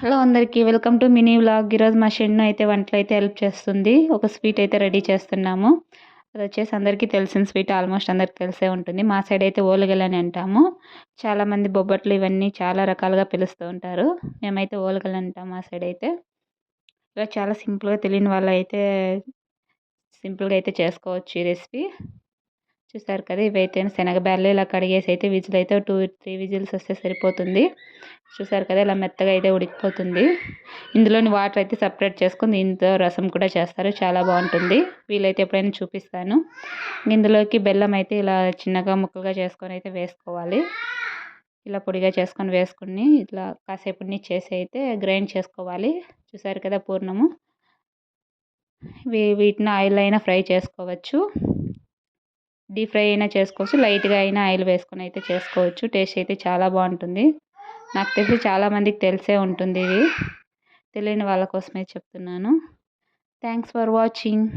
Hello అందరికీ welcome to mini vlog. ఈరోజు మా షెన్ను అయితే వంటలు అయితే హెల్ప్ చేస్తుంది. ఒక స్వీట్ అయితే రెడీ చేస్తున్నాము. అది వచ్చేసి అందరికీ తెలిసిన స్వీట్, ఆల్మోస్ట్ అందరికి తెలిసే ఉంటుంది. మా సైడ్ అయితే ఓలుగలు అని అంటాము. చాలామంది బొబ్బట్లు ఇవన్నీ చాలా రకాలుగా పిలుస్తూ ఉంటారు. మేమైతే ఓలుగలు అంటాం మా సైడ్ అయితే. ఇలా చాలా సింపుల్గా తెలియని వాళ్ళు అయితే సింపుల్గా అయితే చేసుకోవచ్చు ఈ రెసిపీ. చూసారు కదా, ఇవైతే శనగబ్యాళ్ళు ఇలా కడిగేసి అయితే విజిల్ అయితే 2-3 విజిల్స్ వస్తే సరిపోతుంది. చూసారు కదా, ఇలా మెత్తగా అయితే ఉడికిపోతుంది. ఇందులోని వాటర్ అయితే సపరేట్ చేసుకొని దీంతో రసం కూడా చేస్తారు, చాలా బాగుంటుంది. వీలైతే ఎప్పుడైనా చూపిస్తాను. ఇందులోకి బెల్లం అయితే ఇలా చిన్నగా ముక్కలుగా చేసుకొని అయితే వేసుకోవాలి. ఇలా పొడిగా చేసుకొని వేసుకుని ఇట్లా కాసేపు చేసి అయితే గ్రైండ్ చేసుకోవాలి. చూసారు కదా పూర్ణము. వీటిని ఆయిల్ అయినా ఫ్రై చేసుకోవచ్చు, డీప్ ఫ్రై అయినా చేసుకోవచ్చు, లైట్గా అయినా ఆయిల్ వేసుకొని అయితే చేసుకోవచ్చు. టేస్ట్ అయితే చాలా బాగుంటుంది. నాకు తెలిసి చాలామందికి తెలిసే ఉంటుంది. ఇది తెలియని వాళ్ళ కోసమే చెప్తున్నాను. Thanks for watching.